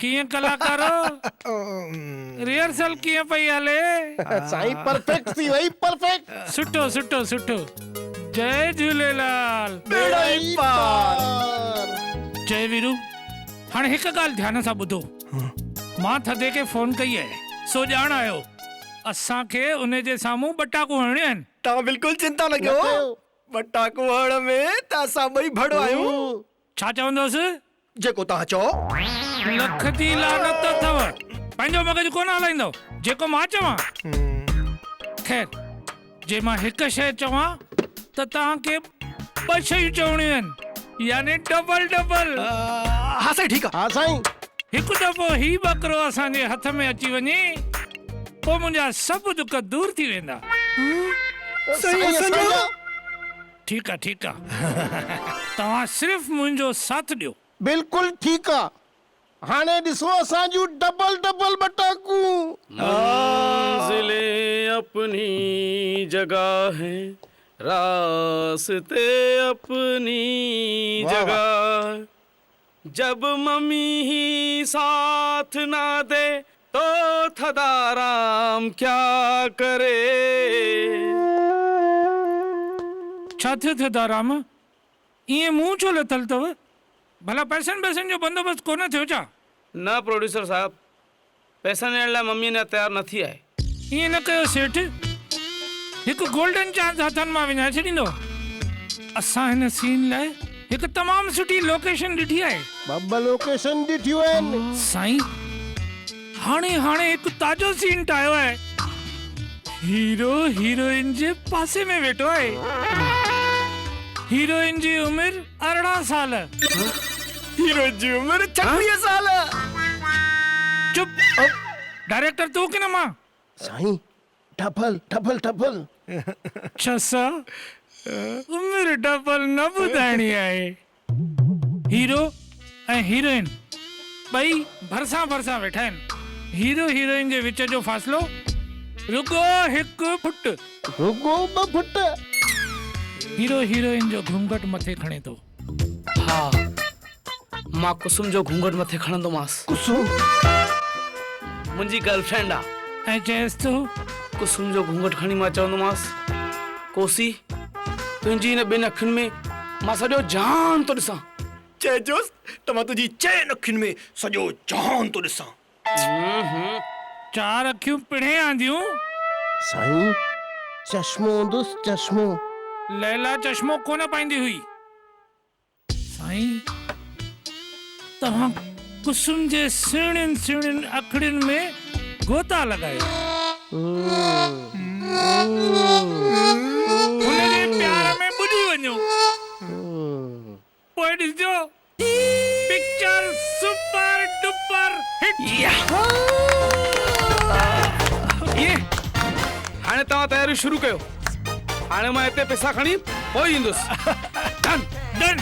किए कलाकारो रिहर्सल किए पई हले साईं परफेक्ट थी वही परफेक्ट सुठो सुठो सुठो जय झूलेलाल बेड़ा ई पार जय वीरू हाणे हिक ॻाल्हि ध्यान सां ॿुधो मां थदे के फोन कई आहे सो ॼाण आयो असांखे उन जे साम्हूं बटाकू हणिया आहिनि तव्हां बिल्कुलु चिंता न कयो बटाकू हण में त असां ॿई भड़ो आहियूं छा चवंदोसि जेको तव्हां चओ लख जी लानत अथव पंहिंजो मगज कोन हलाईंदो जेको मां चवां ख़ैर जे मां हिक शइ चवां त तव्हांखे ॿ शयूं चवणियूं आहिनि यानी डबल डबल हाँ साईं ठीकु आहे हाँ साईं हिकु दफ़ो ही बकरो असांजे हथ में अची वञे पोइ मुंहिंजा सभु दुख दूर थी वेंदा ठीकु आहे ठीकु आहे तव्हां सिर्फ़ मुंहिंजो साथ ॾियो बिल्कुल ठीक है हाने दिसो असांजू डबल डबल बटाकू मंजिलें अपनी जगह है रास्ते अपनी जगह जब मम्मी ही साथ ना दे तो थदाराम क्या करे छा थियो थदाराम इएं मुंहुं छो लथल अथव भला पैसनि जो बंदोबस्त कोन थियो छा न प्रोड्यूसर साहब पैसा ॾियण लाइ मम्मी अञा तयारु न थी आहे इएं न कयो सेठ हिकु गोल्डन चांस हथनि मां विञाए छॾींदो असां हिन सीन लाइ हिकु तमामु सुठी लोकेशन ॾिठी आहे बब्बा लोकेशन ॾिठियूं आहिनि साईं हाणे हिकु ताज़ो सीन ठाहियो आहे हीरो हीरोइन जे पासे में वेठो आहे हीरोइन जी उम्र 18 साल हीरो जी उम्र 26 साल चुप डायरेक्टर तू कि न मां साईं डबल डबल डबल छसा उम्र डबल न ॿुधाइणी आहे हीरो ऐं हीरोइन ॿई भरसां वेठा आहिनि हीरो हीरोइन जे विच जो फ़ासिलो रुगो 1 फुट रुगो 2 फुट हीरो हीरोइन जो घूंघट मथे खणे थो हा मां कुसुम जो घूंघट मथे खणंदोमांसि कुसुम मुंहिंजी गर्लफ्रेंड आहे ऐं चएसि थो कुसुम जो घूंघट खणी मां चवंदोमांसि कोसी तुंहिंजी हिन 2 अखियुनि में मां सॼो जहान थो ॾिसां चइजोसि त मां तुंहिंजी 4 अखियुनि में सॼो जहान थो ॾिसां 4 अखियूं पिणे आंदियूं साईं चश्मो दुस चश्मो लैला चश्मो कोन पाईंदी हुई साईं तव्हां कुसुम जे सुहिणियुनि अखियुनि में गोता लॻायो हुनजे प्यार में ॿुॾी वञो पोइ ॾिसजो पिक्चर सुपर डुपर हिट ये हाणे तव्हां तयारी शुरू कयो हाणे मां हिते पैसा खणी पोइ ईंदुसि डन डन